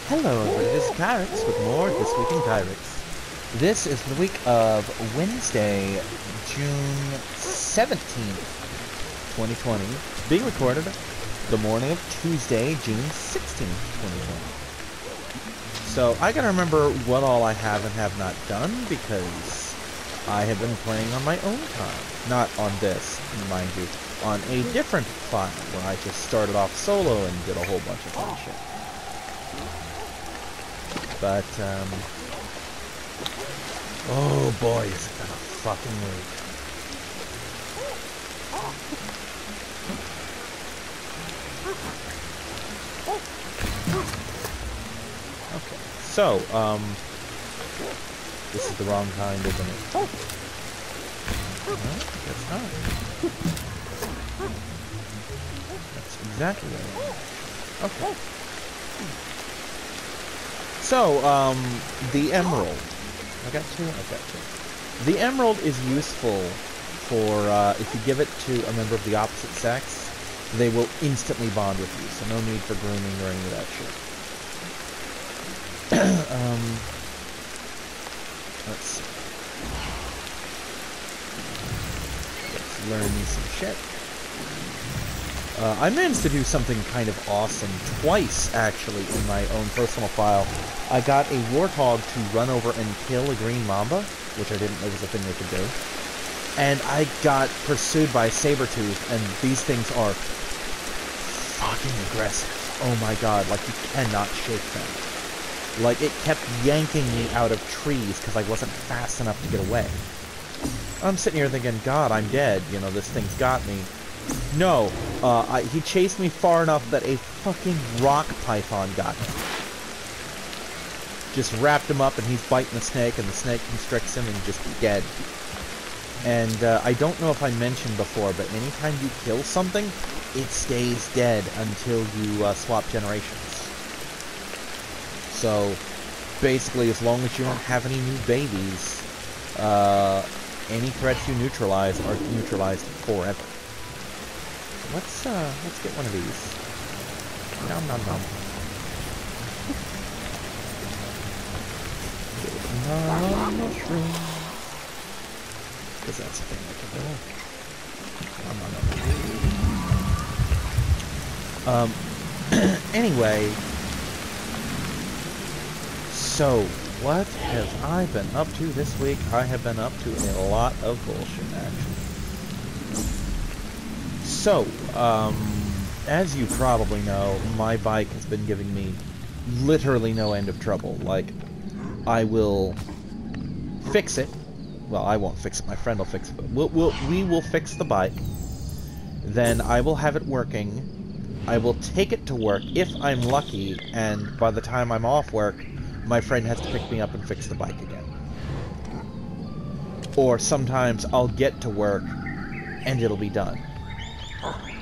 Hello, everybody. This is Kyrix with more This Week in Kyrix. This is the week of Wednesday, June 17th, 2020. Being recorded the morning of Tuesday, June 16th, 2020. So, I gotta remember what all I have and have not done, because I have been playing on my own time. Not on this, mind you. On a different file, where I just started off solo and did a whole bunch of fun shit. But, oh boy, is it gonna fucking leak. Okay, so, this is the wrong kind, isn't it? No, that's not. That's exactly right. Okay. So, the emerald. I got two? I've got two. The emerald is useful for, if you give it to a member of the opposite sex, they will instantly bond with you, so no need for grooming or any of that shit. Let's see. Let's learn me some shit. I managed to do something kind of awesome twice, actually, in my own personal file. I got a warthog to run over and kill a green mamba, which I didn't know was a thing they could do. And I got pursued by a saber-tooth, and these things are fucking aggressive. Oh my god, like, you cannot shake them. Like, it kept yanking me out of trees because I wasn't fast enough to get away. I'm sitting here thinking, God, I'm dead. You know, this thing's got me. No, he chased me far enough that a fucking rock python got him. Just wrapped him up and he's biting the snake and the snake constricts him and he's just dead. And I don't know if I mentioned before, but anytime you kill something, it stays dead until you swap generations. So, basically, as long as you don't have any new babies, any threats you neutralize are neutralized forever. Let's get one of these. Nom nom nom. Mushroom. Because that's the thing I can do. Nom nom nom. Anyway. So, what have I been up to this week? I have been up to a lot of bullshit, actually. So, as you probably know, my bike has been giving me literally no end of trouble. Like, I will fix it. Well, I won't fix it. My friend will fix it. But we will fix the bike. Then I will have it working. I will take it to work if I'm lucky, and by the time I'm off work, my friend has to pick me up and fix the bike again. Or sometimes I'll get to work and it'll be done.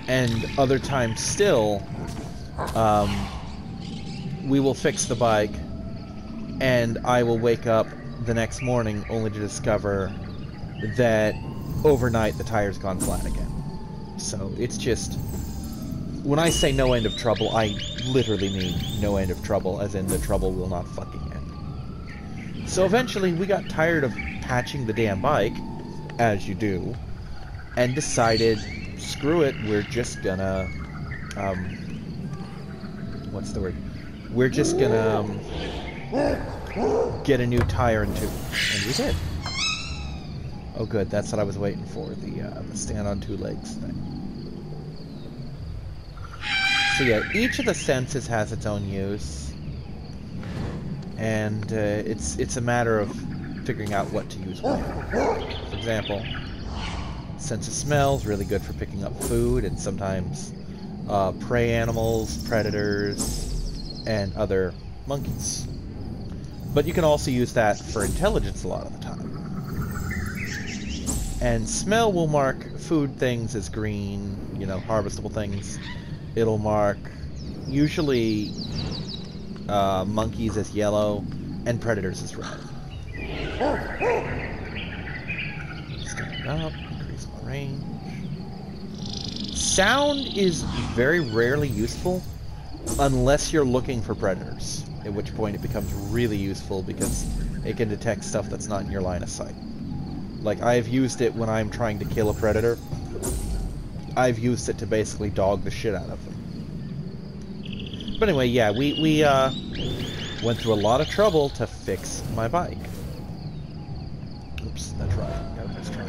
And other times still, we will fix the bike, and I will wake up the next morning only to discover that overnight the tire's gone flat again. So it's just, when I say no end of trouble, I literally mean no end of trouble, as in the trouble will not fucking end. So eventually we got tired of patching the damn bike, as you do, and decided, screw it, we're just gonna, what's the word? We're just gonna, get a new tire and tube. And we did. Oh good, that's what I was waiting for, the stand on two legs thing. So yeah, each of the senses has its own use. And, it's a matter of figuring out what to use when. For example, sense of smell is really good for picking up food and sometimes prey animals, predators, and other monkeys. But you can also use that for intelligence a lot of the time. And smell will mark food things as green, you know, harvestable things. It'll mark usually monkeys as yellow and predators as red. Stand up. Range. Sound is very rarely useful, Unless you're looking for predators, at which point it becomes really useful because it can detect stuff that's not in your line of sight. Like, I've used it when I'm trying to kill a predator. I've used it to basically dog the shit out of them. But anyway, yeah, we went through a lot of trouble to fix my bike. Oops, that's right. Gotta mistry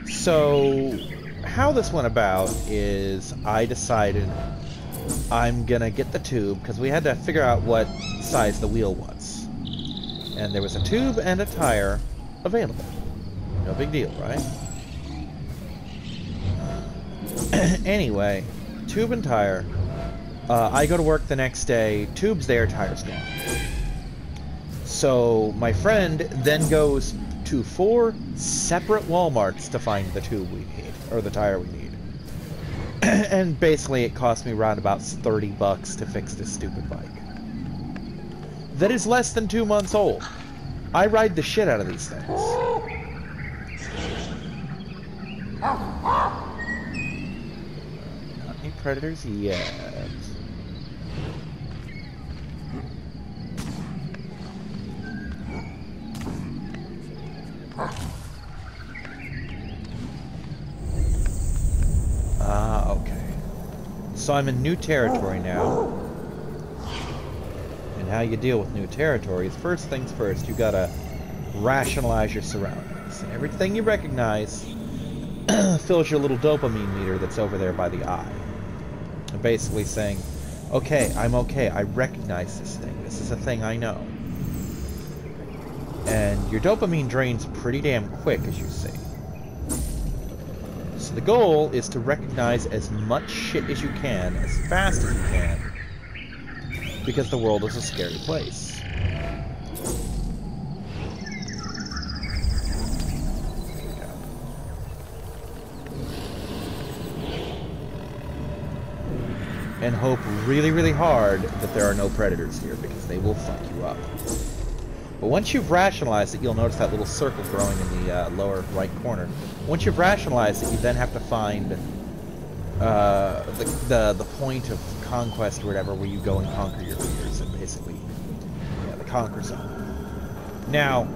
it. So, how this went about is I decided I'm gonna get the tube, because we had to figure out what size the wheel was. And there was a tube and a tire available. No big deal, right? Anyway, tube and tire. I go to work the next day, tube's there, tire's gone. So my friend then goes to 4 separate Walmarts to find the tube we need, or the tire we need. And basically it cost me around about 30 bucks to fix this stupid bike. That is less than 2 months old. I ride the shit out of these things. Not any predators yet. Okay. So I'm in new territory now. And how you deal with new territory is, first things first, you gotta rationalize your surroundings. And everything you recognize fills your little dopamine meter that's over there by the eye. And basically saying, okay, I'm okay, I recognize this thing. This is a thing I know. And your dopamine drains pretty damn quick, as you see. So the goal is to recognize as much shit as you can, as fast as you can, because the world is a scary place. And hope really, really hard that there are no predators here, because they will fuck you up. But once you've rationalized it, you'll notice that little circle growing in the lower right corner. Once you've rationalized it, you then have to find the point of conquest or whatever, where you go and conquer your fears, and basically, yeah, the conquer zone. Now,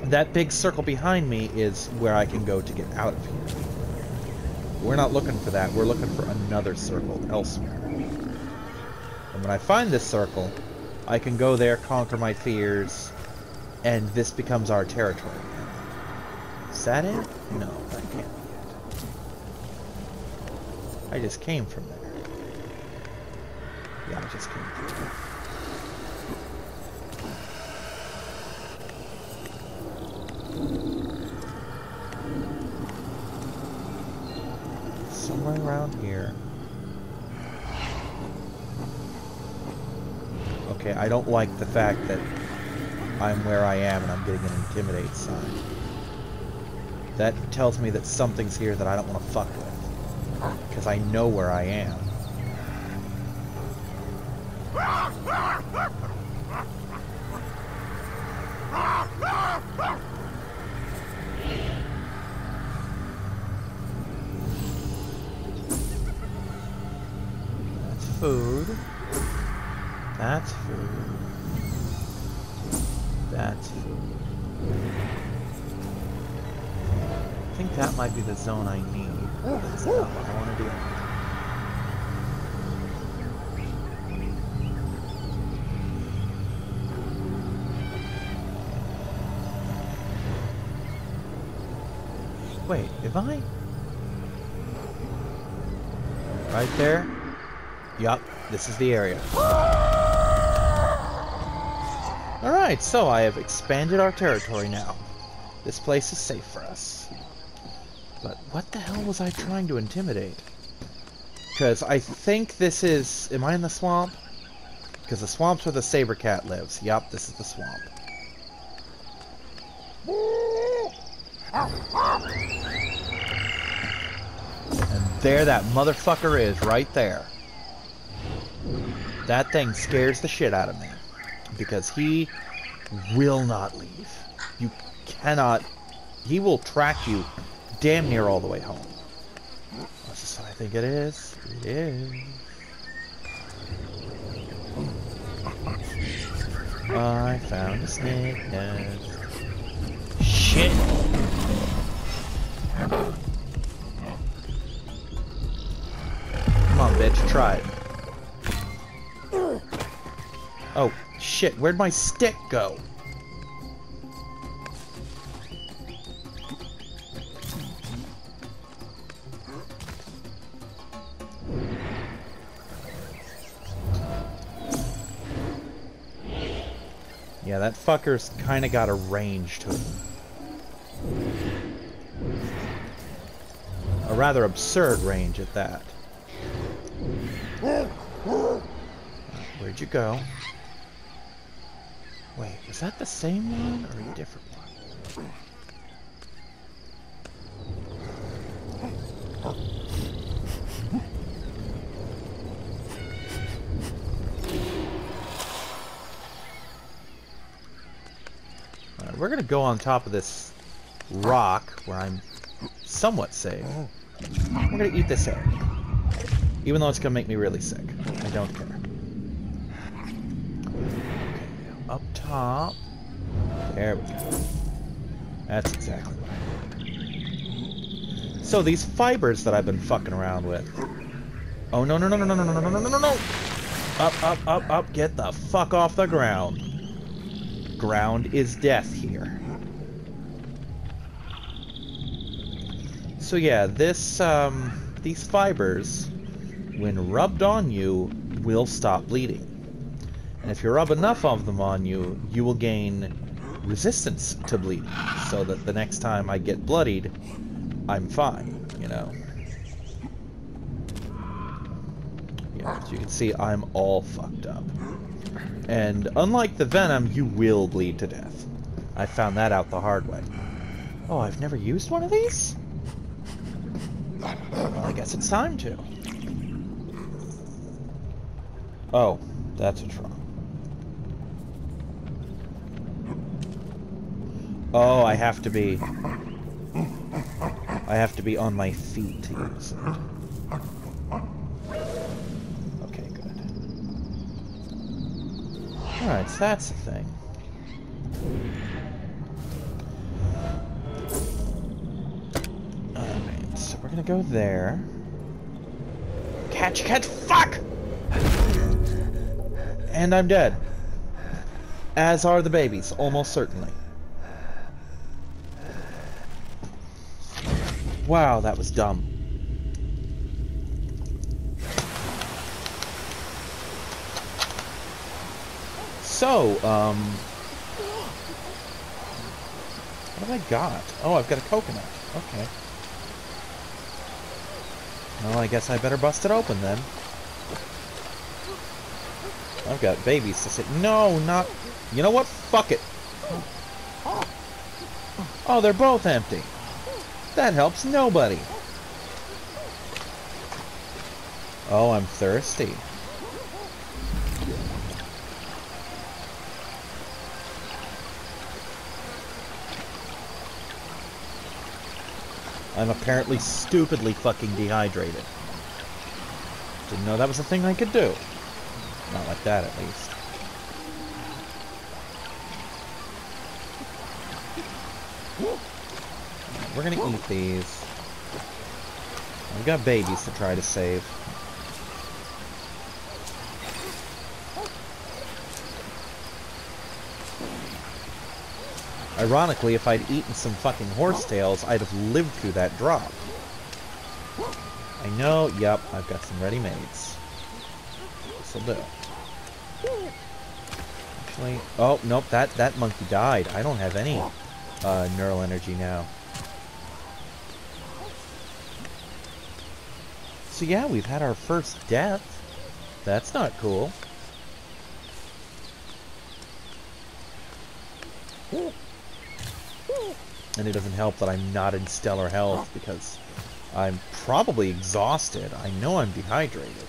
that big circle behind me is where I can go to get out of here. We're not looking for that. We're looking for another circle elsewhere. And when I find this circle, I can go there, conquer my fears, and this becomes our territory. Is that it? No, that can't be it. I just came from there. Yeah, I just came from there. Somewhere around here. Okay, I don't like the fact that I'm where I am and I'm getting an intimidate sign. That tells me that something's here that I don't want to fuck with. Because I know where I am. That's food. That's food. That's food. I think that might be the zone I need. That's not what I want to do. Wait, am I? Right there? Yup, this is the area. Alright, so I have expanded our territory now. This place is safe for us. But what the hell was I trying to intimidate? Because I think this is... Am I in the swamp? Because the swamp's where the saber cat lives. Yup, this is the swamp. And there that motherfucker is, right there. That thing scares the shit out of me. Because he will not leave. You cannot... He will track you damn near all the way home. That's just what I think it is. It is. I found a snake nest. Shit! Come on, bitch, try it. Oh, shit, where'd my stick go? Yeah, that fucker's kinda got a range to him. A rather absurd range at that. Where'd you go? Wait, was that the same one or a different one? Alright, we're gonna go on top of this rock where I'm somewhat safe. We're gonna eat this egg. Even though it's gonna make me really sick. I don't care. Okay, up top. There we go. That's exactly right. So these fibers that I've been fucking around with. Oh no no no no no no no no no no no no! Up, up, up, up, get the fuck off the ground. Ground is death here. So yeah, this, these fibers, when rubbed on you, will stop bleeding. And if you rub enough of them on you, you will gain resistance to bleeding, so that the next time I get bloodied, I'm fine, you know. Yeah, as you can see, I'm all fucked up. And unlike the venom, you will bleed to death. I found that out the hard way. Oh, I've never used one of these? Well, I guess it's time to. Oh, that's what's wrong. Oh, I have to be on my feet to use it. Okay, good. Alright, so that's the thing. Alright, so we're gonna go there. Catch, fuck! And I'm dead. As are the babies, almost certainly. Wow, that was dumb. So, what have I got? Oh, I've got a coconut. Okay. Well, I guess I better bust it open then. I've got babies to sit. No, not... You know what? Fuck it. Oh, they're both empty. That helps nobody. Oh, I'm thirsty. I'm apparently stupidly fucking dehydrated. Didn't know that was a thing I could do. Not like that, at least. We're gonna eat these. We've got babies to try to save. Ironically, if I'd eaten some fucking horsetails, I'd have lived through that drop. I know, yep, I've got some ready-mades. This'll do. Actually, oh, nope, that monkey died. I don't have any neural energy now. So yeah, we've had our first death. That's not cool. And it doesn't help that I'm not in stellar health because I'm probably exhausted. I know I'm dehydrated.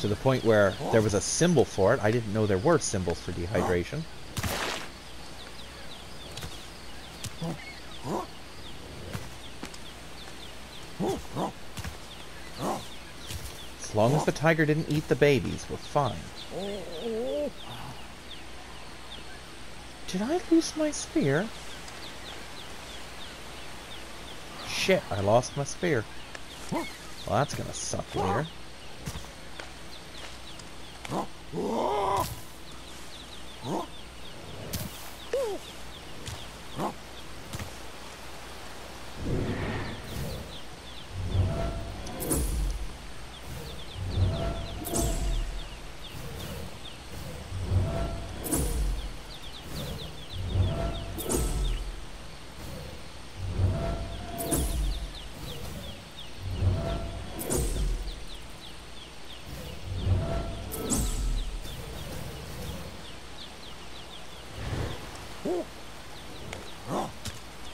To the point where there was a symbol for it. I didn't know there were symbols for dehydration. As long as the tiger didn't eat the babies, we're fine. Did I lose my spear? Shit, I lost my spear. Well, that's gonna suck later.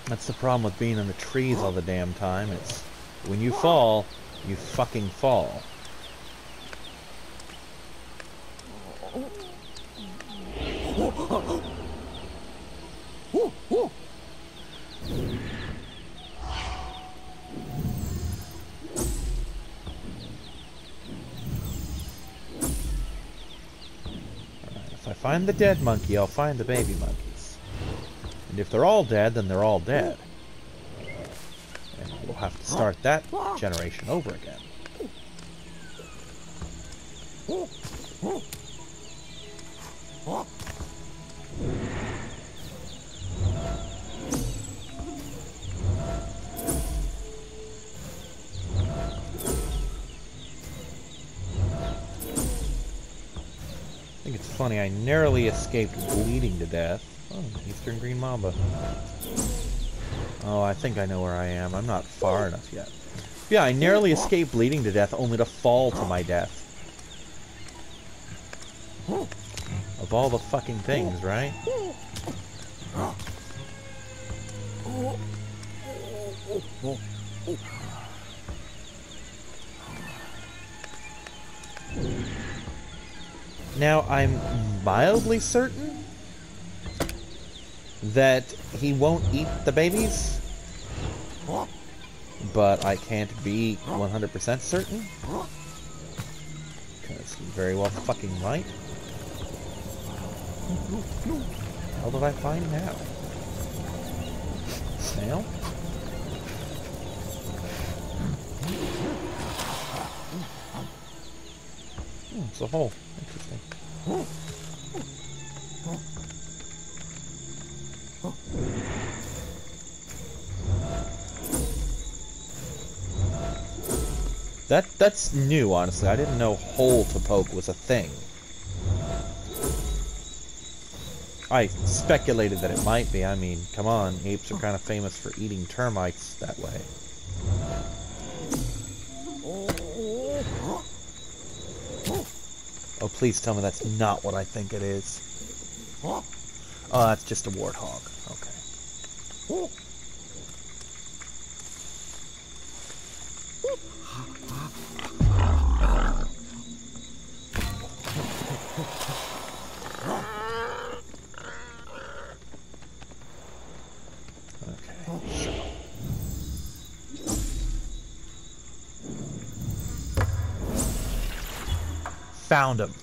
That's the problem with being in the trees all the damn time. It's when you fall, you fucking fall. If I find the dead monkey, I'll find the baby monkeys. And if they're all dead, then they're all dead. And we'll have to start that generation over again. I think it's funny, I narrowly escaped bleeding to death. Oh, Eastern Green Mamba. Oh, I think I know where I am. I'm not far enough yet. Yeah, I narrowly escaped bleeding to death only to fall to my death. Of all the fucking things, right? Now, I'm mildly certain that he won't eat the babies, but I can't be 100% certain, because he very well fucking might. What did I find now? Snail? It's a hole. Interesting. That's new, honestly. I didn't know hole to poke was a thing. I speculated that it might be. I mean, come on, apes are kind of famous for eating termites that way. Oh, please tell me that's not what I think it is. Oh, that's just a warthog. Okay. Found him.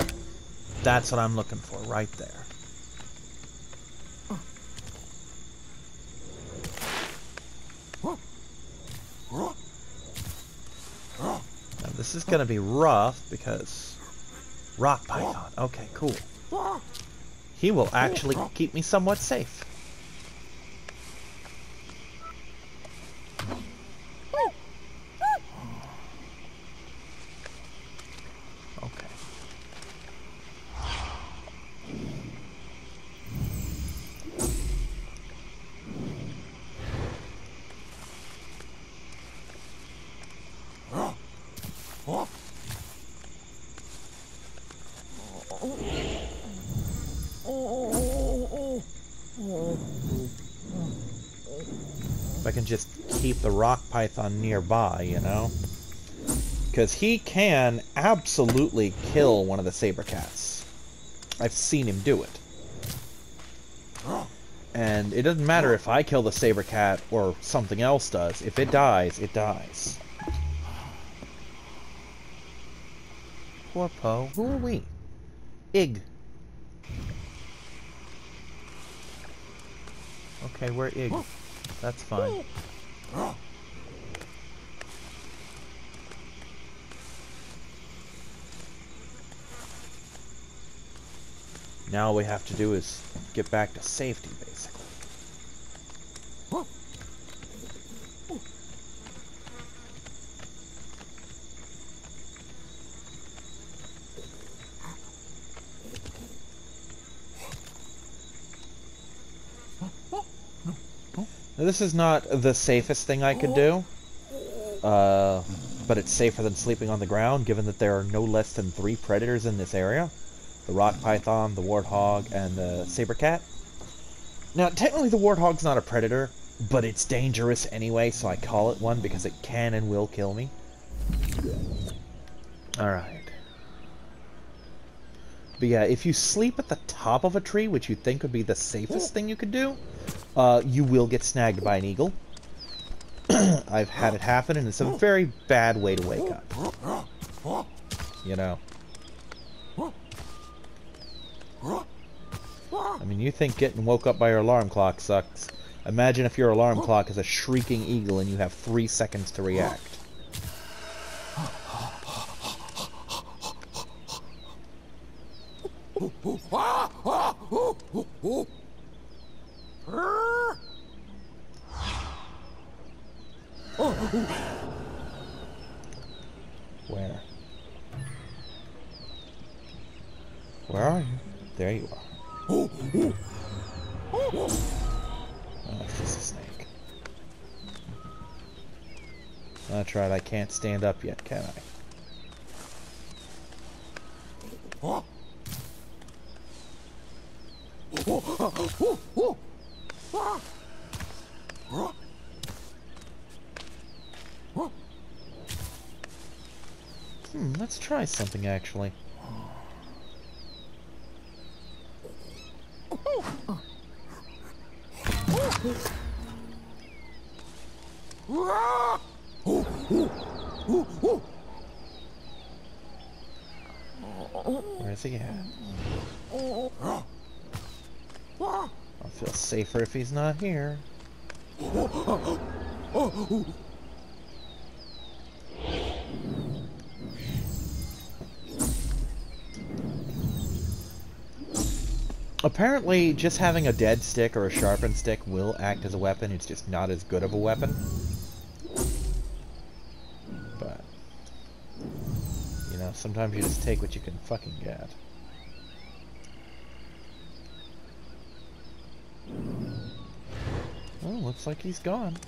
That's what I'm looking for, right there. Now this is gonna be rough because rock python. Okay, cool. He will actually keep me somewhat safe. If I can just keep the rock python nearby, you know? Because he can absolutely kill one of the saber cats. I've seen him do it. And it doesn't matter if I kill the saber cat or something else does. If it dies, it dies. Poor Poe. Who are we? Ig. Okay, we're Ig. That's fine. Now all we have to do is get back to safety, basically. Now, this is not the safest thing I could do, but it's safer than sleeping on the ground, given that there are no less than 3 predators in this area. The rock python, the warthog, and the saber cat. Now, technically the warthog's not a predator, but it's dangerous anyway, so I call it one because it can and will kill me. Alright. But yeah, if you sleep at the top of a tree, which you'd think would be the safest thing you could do, you will get snagged by an eagle. I've had it happen, and it's a very bad way to wake up. You know. I mean, you think getting woke up by your alarm clock sucks. Imagine if your alarm clock is a shrieking eagle and you have 3 seconds to react. Where? Where are you? There you are. Oh, it's just a snake. That's right, I can't stand up yet, can I? Let's try something, actually. Where's he at? I'll feel safer if he's not here. Apparently, just having a dead stick or a sharpened stick will act as a weapon. It's just not as good of a weapon. But, you know, sometimes you just take what you can fucking get. Well, looks like he's gone.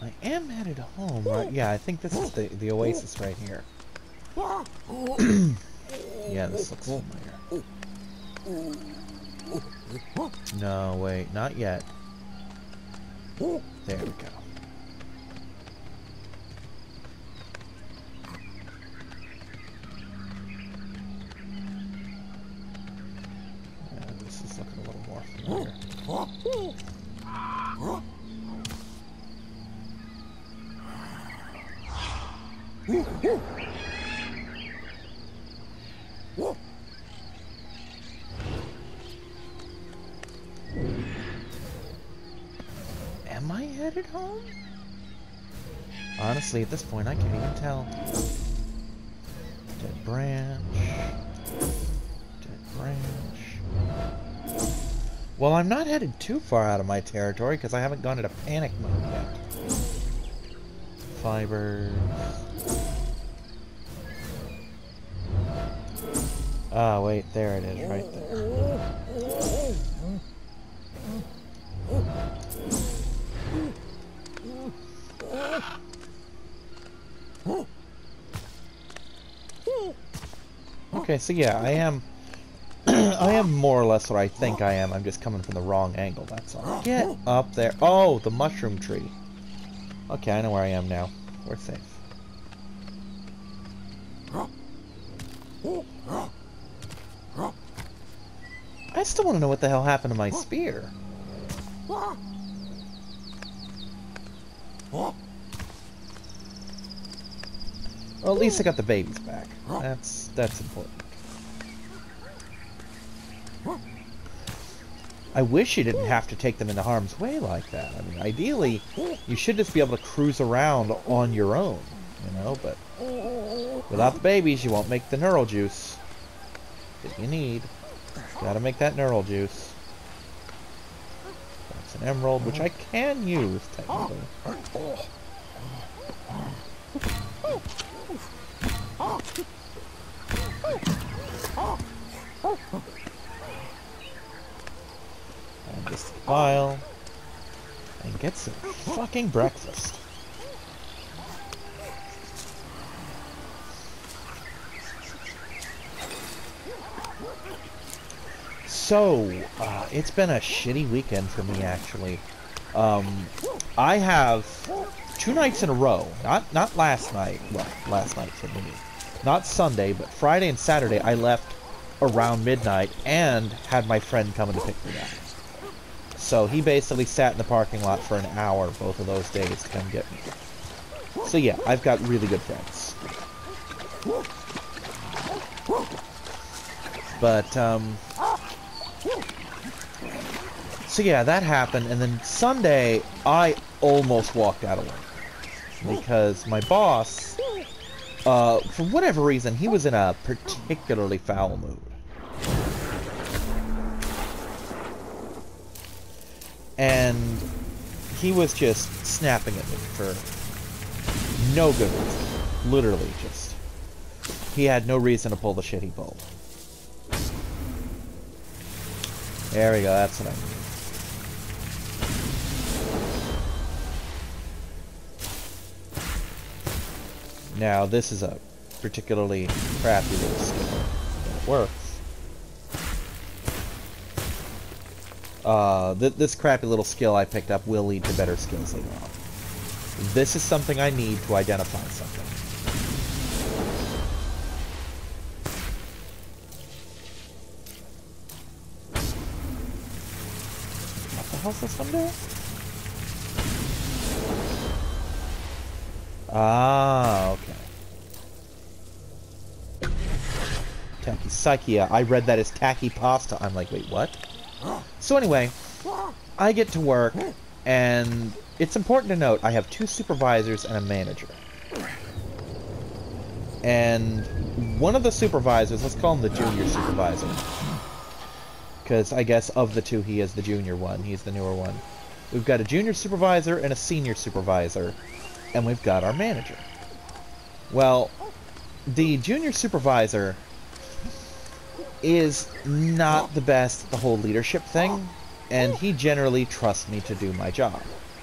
I am headed home, right? Yeah, I think this is the oasis right here. Yeah, this looks familiar. No, wait, not yet. There we go. Yeah, this is looking a little more familiar. Am I headed home? Honestly, at this point, I can't even tell. Dead branch. Dead branch. Well, I'm not headed too far out of my territory because I haven't gone into panic mode yet. Fibers. Ah, wait, there it is, right there. Okay, so yeah, I am I am more or less what I think I am. I'm just coming from the wrong angle, that's all. Get up there. Oh, the mushroom tree. Okay, I know where I am now. We're safe. I still want to know what the hell happened to my spear. Well, at least I got the babies back. That's important. I wish you didn't have to take them into harm's way like that. I mean, ideally, you should just be able to cruise around on your own, you know, but without the babies, you won't make the neural juice that you need. Gotta make that neural juice. That's an emerald, which I can use, technically. And just file and get some fucking breakfast. So, it's been a shitty weekend for me, actually. I have 2 nights in a row, not last night, well, last night for me, not Sunday, but Friday and Saturday, I left around midnight and had my friend coming to pick me up. So he basically sat in the parking lot for an hour both of those days to come get me. So yeah, I've got really good friends. But, so yeah, that happened, and then Sunday, I almost walked out of work. Because my boss, for whatever reason, he was in a particularly foul mood. And he was just snapping at me for no good reason. Literally, just. He had no reason to pull the shit he pulled. There we go, that's what I mean. Now, this is a particularly crappy little skill, but it works. This crappy little skill I picked up will lead to better skills later on. This is something I need to identify something. What the hell's this one doing? Ah, okay. Tachypsychia. I read that as tacky pasta. I'm like, wait, what? So anyway, I get to work, and it's important to note I have 2 supervisors and a manager. And one of the supervisors, let's call him the junior supervisor, because I guess of the 2 he is the junior one, he's the newer one. We've got a junior supervisor and a senior supervisor, and we've got our manager. Well, the junior supervisor is not the best at the whole leadership thing, and he generally trusts me to do my job,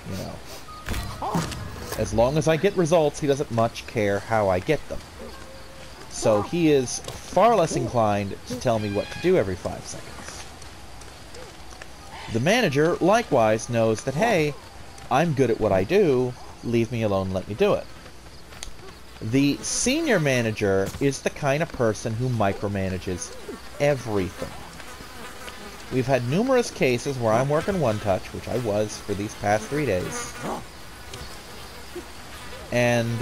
you know. As long as I get results, he doesn't much care how I get them. So he is far less inclined to tell me what to do every 5 seconds. The manager, likewise, knows that, hey, I'm good at what I do, leave me alone, let me do it. The senior manager is the kind of person who micromanages everything. We've had numerous cases where I'm working one touch, which I was for these past 3 days. And, is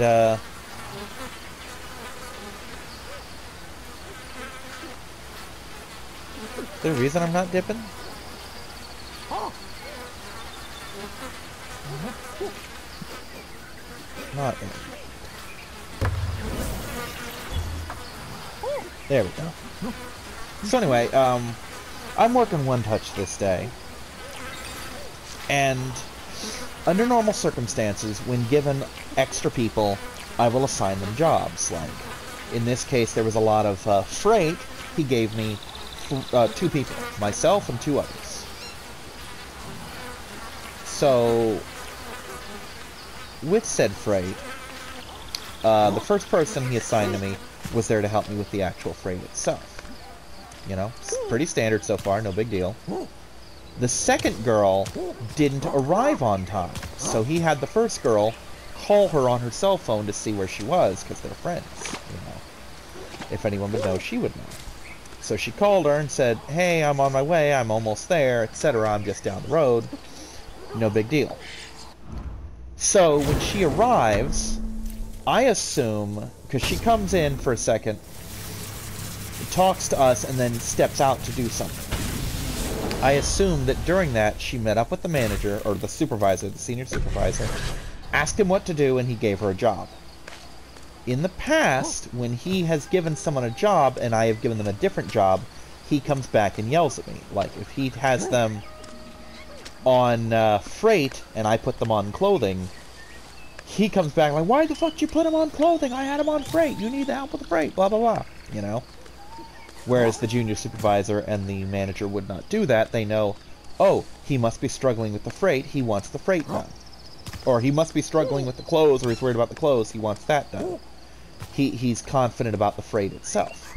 there a reason I'm not dipping? Not in. There we go. So anyway, I'm working one touch this day, and under normal circumstances, when given extra people, I will assign them jobs. Like, in this case, there was a lot of freight. He gave me 2 people, myself and 2 others. So, with said freight, the first person he assigned to me was there to help me with the actual freight itself. You know, pretty standard so far, no big deal. The second girl didn't arrive on time, so he had the first girl call her on her cell phone to see where she was, because they're friends, you know. If anyone would know, she would know. So she called her and said, hey, I'm on my way, I'm almost there, etc. I'm just down the road. No big deal. So when she arrives, I assume, because she comes in for a second, talks to us, and then steps out to do something. I assume that during that, she met up with the manager, or the supervisor, the senior supervisor, asked him what to do, and he gave her a job. In the past, when he has given someone a job, and I have given them a different job, he comes back and yells at me. Like, if he has them on freight, and I put them on clothing, he comes back like, why the fuck did you put him on clothing? I had him on freight. You need the help with the freight, blah, blah, blah. You know? Whereas the junior supervisor and the manager would not do that. They know, oh, he must be struggling with the freight. He wants the freight done. Or he must be struggling with the clothes, or he's worried about the clothes. He wants that done. He's confident about the freight itself.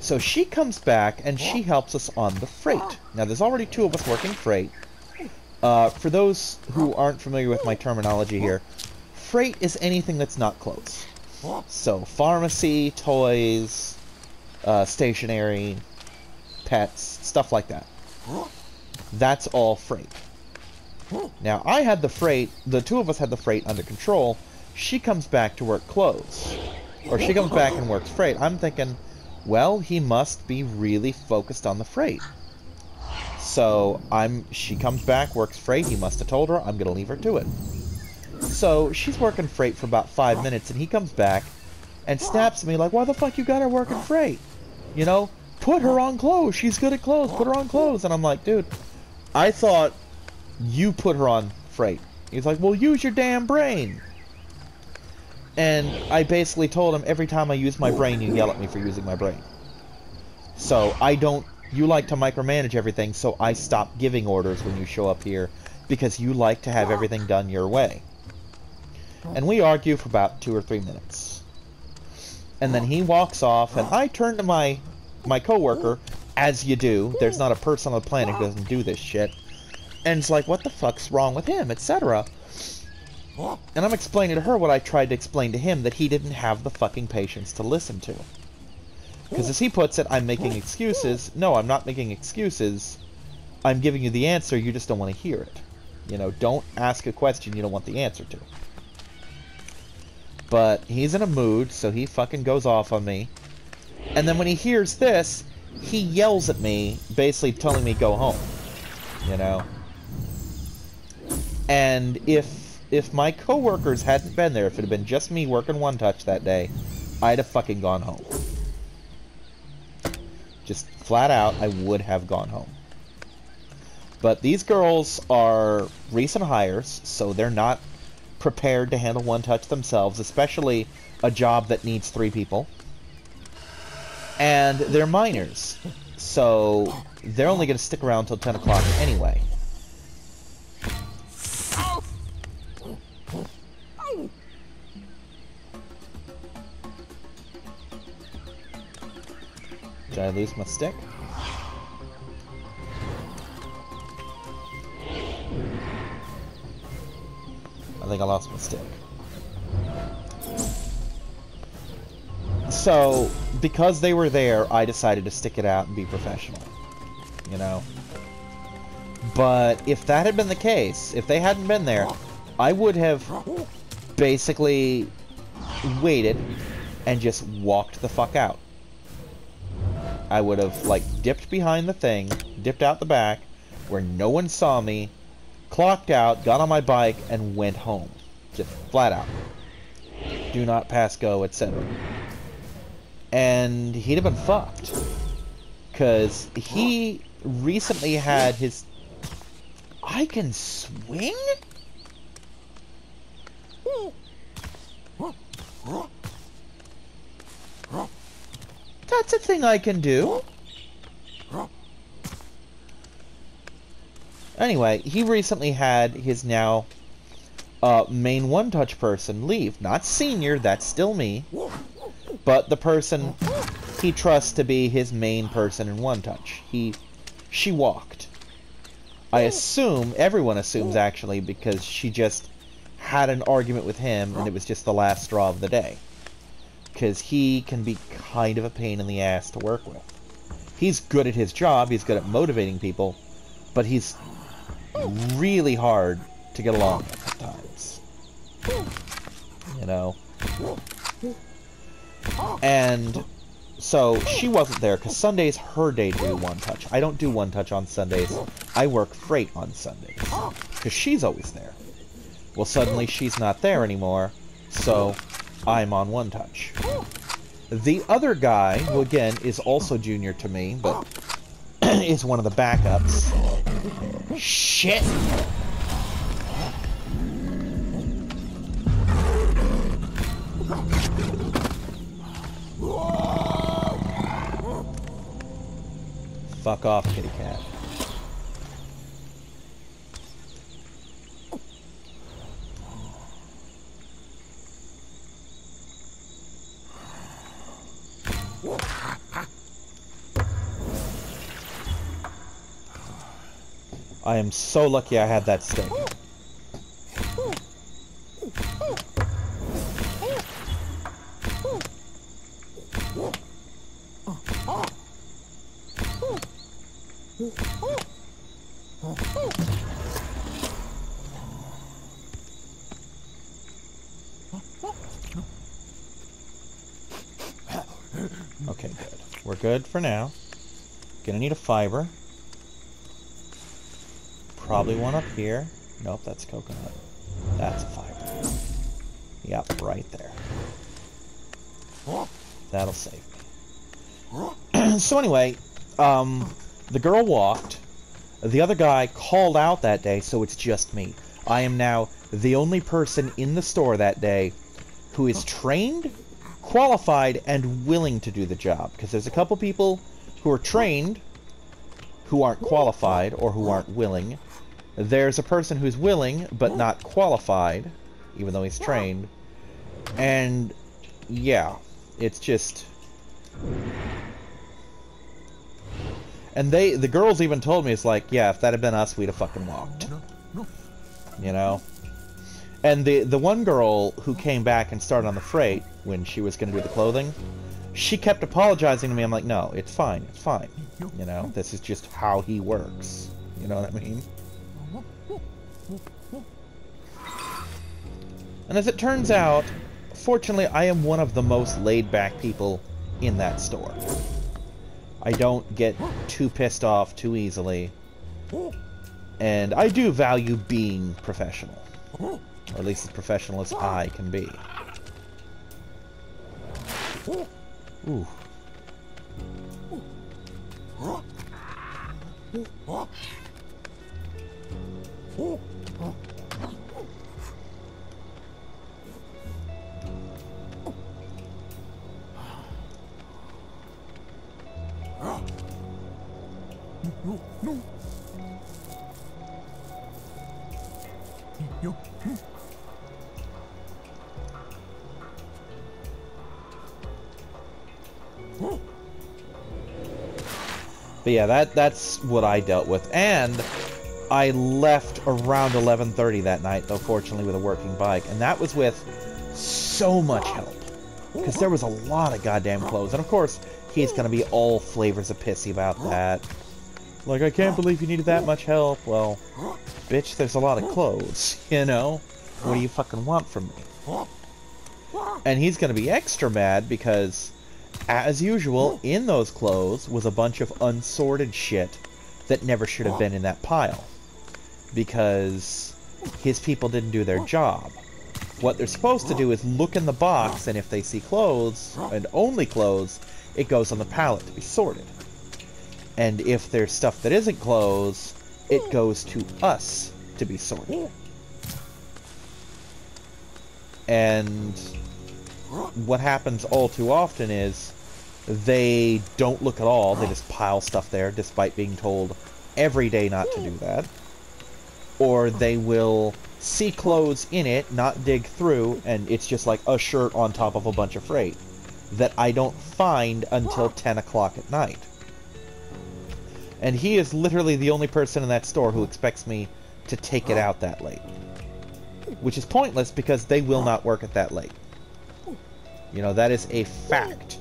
So she comes back, and she helps us on the freight. Now, there's already 2 of us working freight. For those who aren't familiar with my terminology here, freight is anything that's not clothes. So, pharmacy, toys, stationery, pets, stuff like that. That's all freight. Now, I had the freight, the 2 of us had the freight under control. She comes back to work clothes. Or she comes back and works freight. I'm thinking, well, he must be really focused on the freight. So, she comes back, works freight, he must have told her, I'm gonna leave her to it. So, she's working freight for about 5 minutes, and he comes back and snaps at me like, why the fuck you got her working freight? You know, put her on clothes, she's good at clothes, put her on clothes. And I'm like, dude, I thought you put her on freight. He's like, well, use your damn brain. And I basically told him, every time I use my brain, you yell at me for using my brain. So, you like to micromanage everything, so I stop giving orders when you show up here, because you like to have everything done your way. And we argue for about 2 or 3 minutes. And then he walks off, and I turn to my coworker, as you do. There's not a person on the planet who doesn't do this shit. And it's like, what the fuck's wrong with him, etc. And I'm explaining to her what I tried to explain to him, that he didn't have the fucking patience to listen to. Because as he puts it, I'm making excuses. No, I'm not making excuses. I'm giving you the answer, you just don't want to hear it. You know, don't ask a question you don't want the answer to. But he's in a mood, so he fucking goes off on me. And then when he hears this, he yells at me, basically telling me go home. You know? And if my coworkers hadn't been there, if it had been just me working One Touch that day, I'd have fucking gone home. Just flat out, I would have gone home. But these girls are recent hires, so they're not prepared to handle One Touch themselves, especially a job that needs 3 people. And they're minors, so they're only going to stick around till 10 o'clock anyway. Did I lose my stick? I think I lost my stick. So, because they were there, I decided to stick it out and be professional. You know? But if that had been the case, if they hadn't been there, I would have basically waited and just walked the fuck out. I would have, like, dipped behind the thing, dipped out the back, where no one saw me, clocked out, got on my bike, and went home. Just flat out. Do not pass go, etc. And he'd have been fucked. Because he recently had his... I can swing? That's a thing I can do. Anyway, he recently had his now main One Touch person leave. Not senior, that's still me. But the person he trusts to be his main person in One Touch. She walked. I assume, everyone assumes actually, because she just had an argument with him and it was just the last straw of the day. Because he can be kind of a pain in the ass to work with. He's good at his job, he's good at motivating people, but he's really hard to get along with at times. You know? And so she wasn't there because Sunday's her day to do One Touch. I don't do One Touch on Sundays. I work freight on Sundays because she's always there. Well, suddenly she's not there anymore, so I'm on One Touch. The other guy, who again is also junior to me, but is one of the backups. Shit! Fuck off, kitty cat. I am so lucky I had that stick. Okay, good. We're good for now. Gonna need a fiber. Probably one up here. Nope, that's coconut. That's a fiber. Yep, right there. That'll save me. So anyway, the girl walked. The other guy called out that day, so it's just me. I am now the only person in the store that day who is trained, qualified, and willing to do the job. Because there's a couple people who are trained, who aren't qualified, or who aren't willing. There's a person who's willing, but not qualified, even though he's trained. And, yeah, it's just... And the girls even told me, it's like, yeah, if that had been us, we'd have fucking walked. You know? And the one girl who came back and started on the freight, when she was going to do the clothing, she kept apologizing to me. I'm like, no, it's fine, it's fine. You know, this is just how he works. You know what I mean? And as it turns out, fortunately, I am one of the most laid-back people in that store. I don't get too pissed off too easily. And I do value being professional. Or at least as professional as I can be. Ooh. But yeah, that's what I dealt with. And I left around 11:30 that night, though fortunately with a working bike. And that was with so much help. Because there was a lot of goddamn clothes. And of course, he's going to be all flavors of pissy about that. Like, I can't believe you needed that much help. Well, bitch, there's a lot of clothes, you know? What do you fucking want from me? And he's going to be extra mad because, as usual, in those clothes was a bunch of unsorted shit that never should have been in that pile. Because his people didn't do their job. What they're supposed to do is look in the box, and if they see clothes, and only clothes, it goes on the pallet to be sorted. And if there's stuff that isn't clothes, it goes to us to be sorted. And what happens all too often is they don't look at all, they just pile stuff there despite being told every day not to do that. Or they will see clothes in it, not dig through, and it's just like a shirt on top of a bunch of freight. that I don't find until 10 o'clock at night. And he is literally the only person in that store who expects me to take it out that late. Which is pointless because they will not work it that late. You know, that is a fact.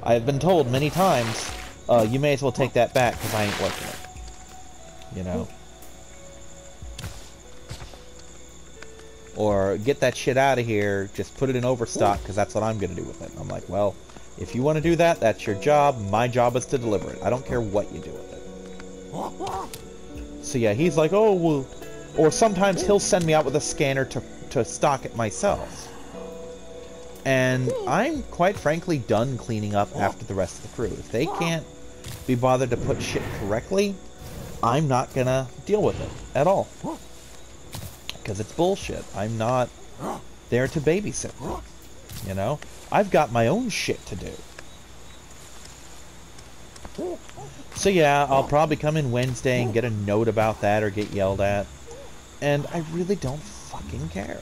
I have been told many times, you may as well take that back because I ain't working it. You know? Or get that shit out of here, just put it in overstock because that's what I'm going to do with it. I'm like, well, if you want to do that, that's your job. My job is to deliver it. I don't care what you do with it. So yeah, he's like, oh, well... Or sometimes he'll send me out with a scanner to stock it myself. And I'm, quite frankly, done cleaning up after the rest of the crew. If they can't be bothered to put shit correctly, I'm not gonna deal with it at all. Because it's bullshit. I'm not there to babysit them. You know? I've got my own shit to do. So yeah, I'll probably come in Wednesday and get a note about that or get yelled at. And I really don't fucking care.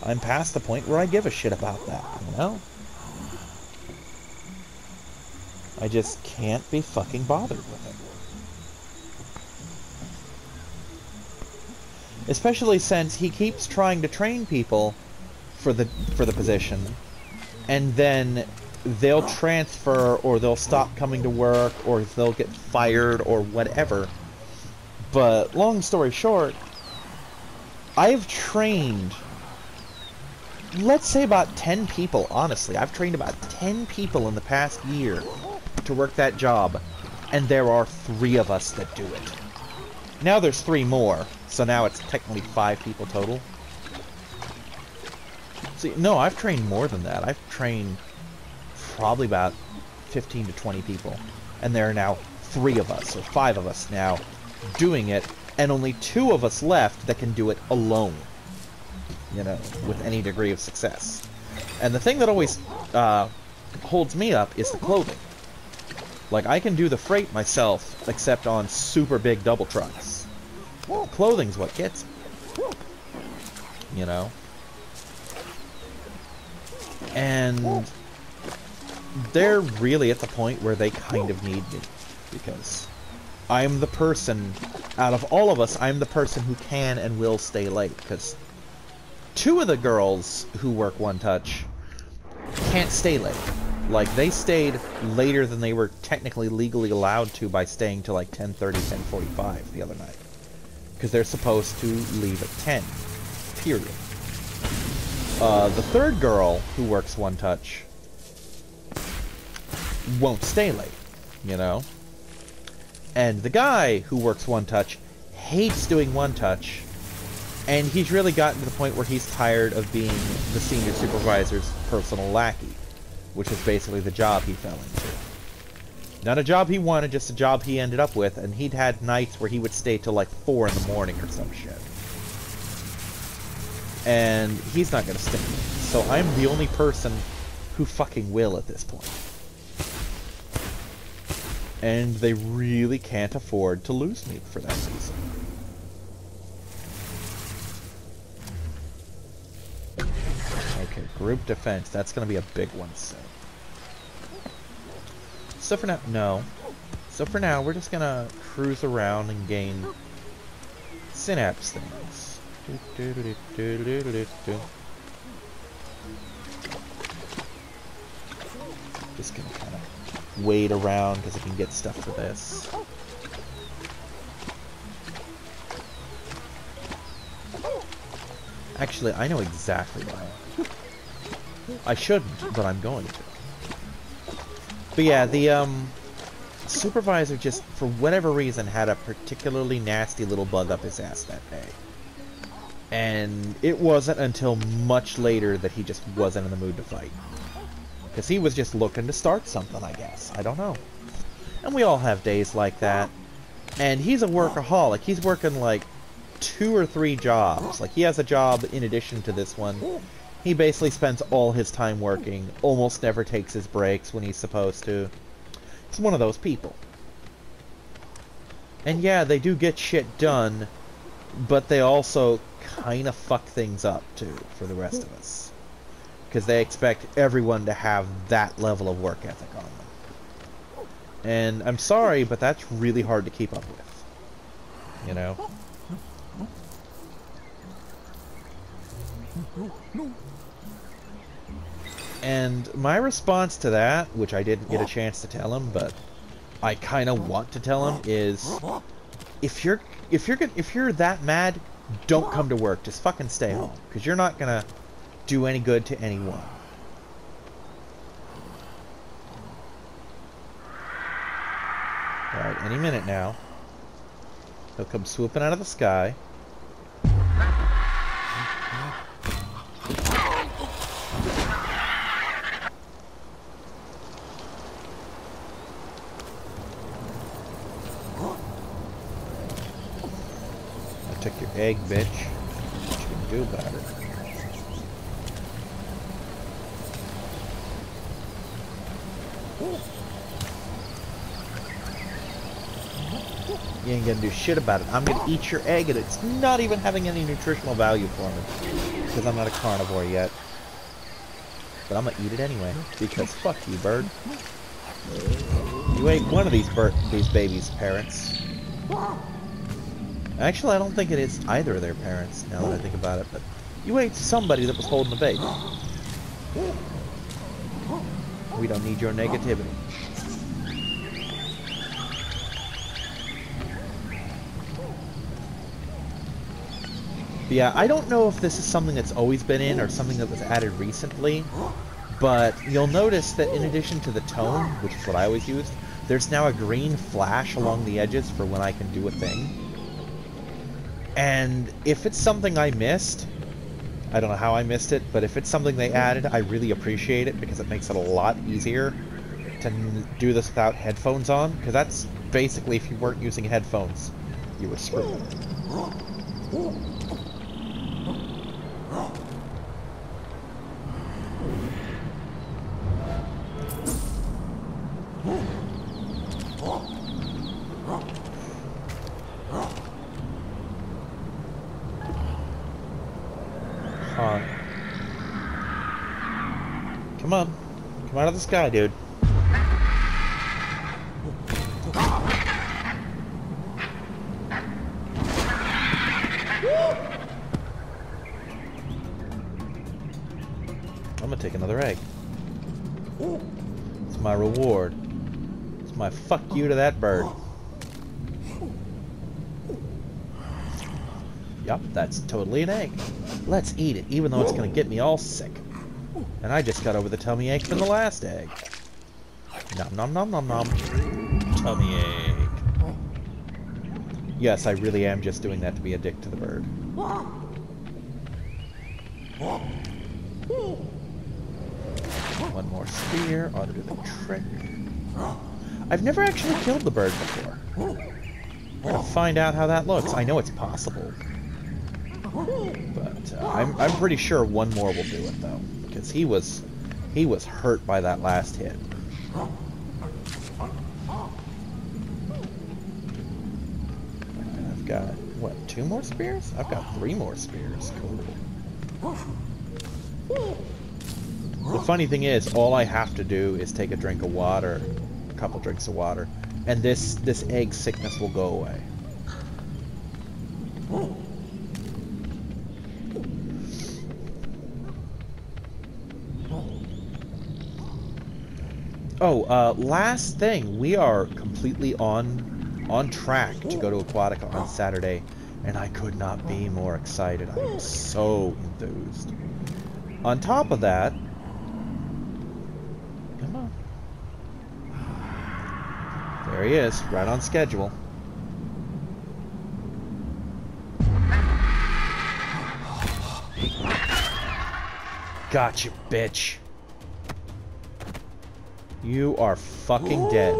I'm past the point where I give a shit about that, you know? I just can't be fucking bothered with it. Especially since he keeps trying to train people for the position, and then they'll transfer, or they'll stop coming to work, or they'll get fired, or whatever. But, long story short, I've trained, let's say about 10 people, honestly. I've trained about 10 people in the past year to work that job, and there are 3 of us that do it. Now there's 3 more, so now it's technically 5 people total. See, no, I've trained more than that. I've trained probably about 15 to 20 people, and there are now 3 of us, or 5 of us now, doing it, and only 2 of us left that can do it alone, you know, with any degree of success. And the thing that always holds me up is the clothing. Like, I can do the freight myself, except on super big double trucks. Clothing's what gets me, you know. And they're really at the point where they kind of need me, because I'm the person, out of all of us, I'm the person who can and will stay late, because 2 of the girls who work One Touch can't stay late. Like, they stayed later than they were technically legally allowed to by staying till like 10:30, 10:45 the other night. Because they're supposed to leave at 10. Period. The 3rd girl who works One Touch won't stay late, you know? And the guy who works One Touch hates doing One Touch, and he's really gotten to the point where he's tired of being the senior supervisor's personal lackey, which is basically the job he fell into. Not a job he wanted, just a job he ended up with, and he'd had nights where he would stay till like 4 in the morning or some shit. And he's not gonna stick with it. So I'm the only person who fucking will at this point. And they really can't afford to lose me for that reason. Okay, group defense. That's going to be a big one soon. So for now, no. So for now, we're just going to cruise around and gain synapse things. Just going to kind of wade around because I can get stuff for this. Actually, I know exactly why. I shouldn't, but I'm going to. But yeah, the supervisor just, for whatever reason, had a particularly nasty little bug up his ass that day. And it wasn't until much later that he just wasn't in the mood to fight. Because he was just looking to start something, I guess. I don't know. And we all have days like that. And he's a workaholic. He's working like 2 or 3 jobs. Like, he has a job in addition to this one. He basically spends all his time working. Almost never takes his breaks when he's supposed to. He's one of those people. And yeah, they do get shit done. But they also kind of fuck things up, too, for the rest of us. because they expect everyone to have that level of work ethic on them. And I'm sorry, but that's really hard to keep up with. You know? And my response to that, which I didn't get a chance to tell him, but I kind of want to tell him, is if you're that mad, don't come to work. Just fucking stay home, because you're not gonna do any good to anyone. Alright, any minute now, he'll come swooping out of the sky. I took your egg, bitch. What you can do about it? You ain't gonna do shit about it. I'm gonna eat your egg, and it's not even having any nutritional value for me. Because I'm not a carnivore yet. But I'm gonna eat it anyway. Because fuck you, bird. You ate one of these babies' parents. Actually, I don't think it is either of their parents, now that I think about it. But you ate somebody that was holding the baby. We don't need your negativity. But yeah, I don't know if this is something that's always been in or something that was added recently, but you'll notice that in addition to the tone, which is what I always used, there's now a green flash along the edges for when I can do a thing. And if it's something I missed, I don't know how I missed it, but if it's something they added, I really appreciate it because it makes it a lot easier to do this without headphones on, because that's basically if you weren't using headphones, you would screw it. Come on. Come out of the sky, dude. I'm gonna take another egg. It's my reward. It's my fuck you to that bird. Yup, that's totally an egg. Let's eat it, even though it's gonna get me all sick. And I just got over the tummy ache from the last egg. Nom nom nom nom nom. Tummy ache. Yes, I really am just doing that to be a dick to the bird. One more spear ought to do the trick. I've never actually killed the bird before. We're gonna find out how that looks. I know it's possible. But I'm pretty sure one more will do it though, because he was hurt by that last hit. And I've got what, 2 more spears? I've got 3 more spears. Cool. The funny thing is, all I have to do is take a drink of water, a couple drinks of water, and this egg sickness will go away. Oh, last thing, we are completely on track to go to Aquatica on Saturday, and I could not be more excited. I am so enthused. On top of that, come on. There he is, right on schedule. Gotcha, bitch. You are fucking dead.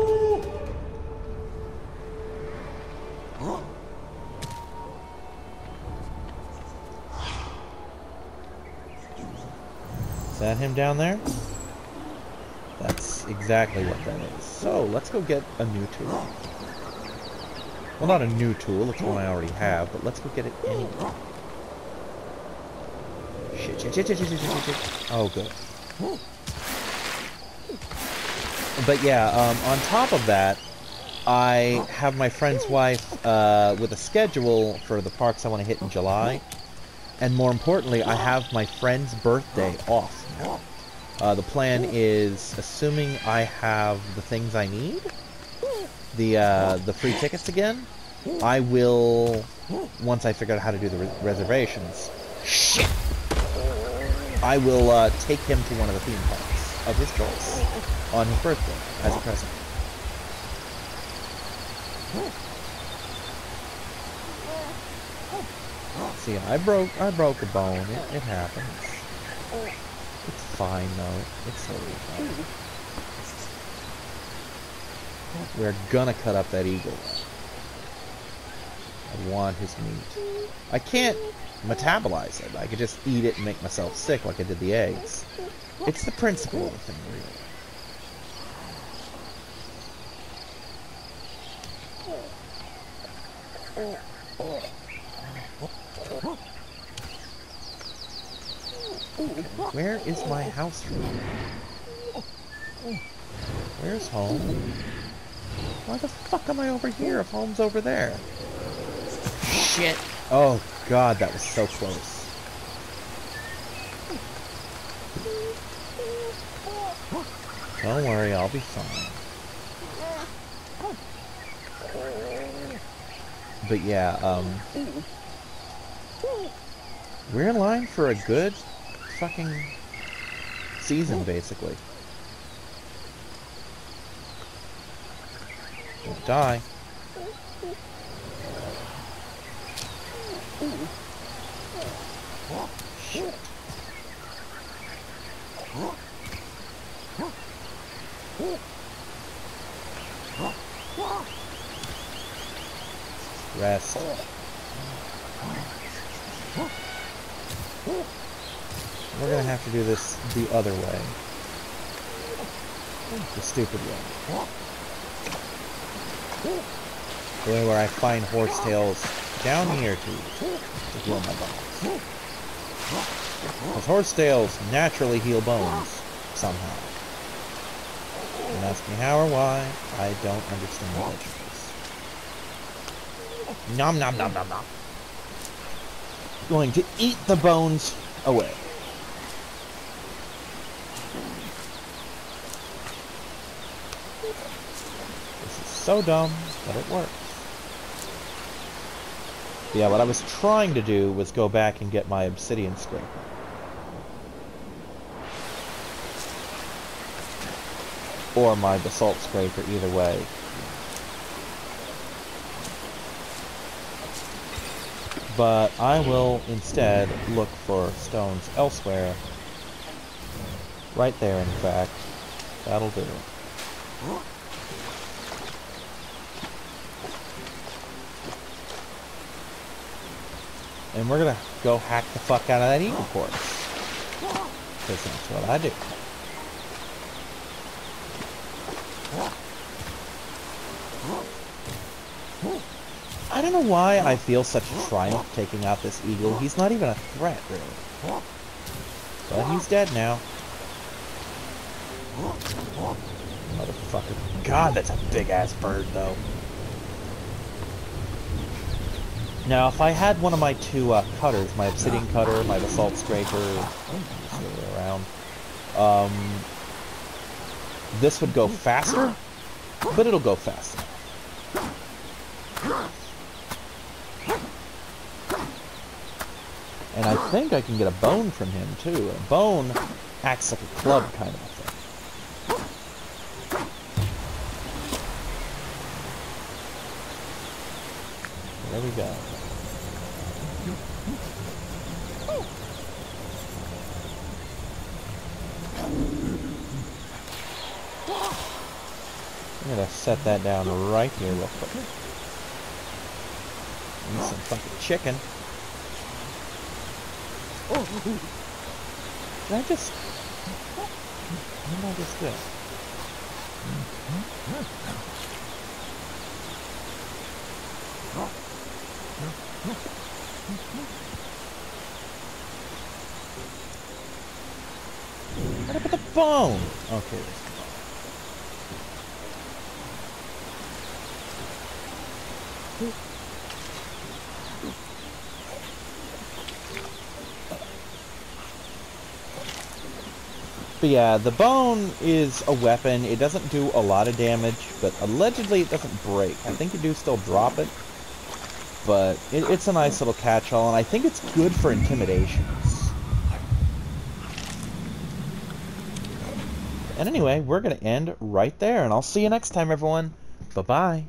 Is that him down there? That's exactly what that is. So, let's go get a new tool. Well, not a new tool, it's one I already have, but let's go get it anyway. Shit, Oh, good. But yeah, on top of that, I have my friend's wife with a schedule for the parks I want to hit in July. And more importantly, I have my friend's birthday off now. The plan is, assuming I have the things I need, the free tickets again, I will, once I figure out how to do the reservations, shit! I will take him to one of the theme parks of his choice on his birthday as a present. See, I broke a bone. It happens. It's fine though. It's totally fine. We're gonna cut up that eagle. I want his meat. I can't metabolize it. I could just eat it and make myself sick like I did the eggs. It's the principle of the thing, really. Where is my house from? Where's home? Why the fuck am I over here if home's over there? Shit! Oh god, that was so close. Don't worry, I'll be fine. But yeah, we're in line for a good fucking season, basically. Don't die. Shit. Rest. We're gonna have to do this the other way. The stupid way. The way where I find horsetails down here to heal my bones. Because horsetails naturally heal bones, somehow. Don't ask me how or why, I don't understand the vegetables. Nom nom nom nom nom. Going to eat the bones away. This is so dumb, but it works. Yeah, what I was trying to do was go back and get my obsidian scraper. Or my basalt scraper, either way. But I will instead look for stones elsewhere. Right there, in fact. That'll do. And we're gonna go hack the fuck out of that eagle corpse. Because that's what I do. I don't know why I feel such triumph taking out this eagle. He's not even a threat, really. But he's dead now. Motherfucker. God, that's a big-ass bird, though. Now, if I had one of my two cutters, my obsidian cutter, my basalt scraper, just the way around, this would go faster, but it'll go faster. And I think I can get a bone from him, too. A bone acts like a club kind of a thing. There we go. I'm gonna set that down right here real quick. Need some fucking chicken. Did I just... What did I just do? Where'd I put the bone? Okay, there's the bone. But yeah, the bone is a weapon. It doesn't do a lot of damage, but allegedly it doesn't break. I think you do still drop it, but it's a nice little catch-all, and I think it's good for intimidations. And anyway, we're going to end right there, and I'll see you next time, everyone. Bye-bye.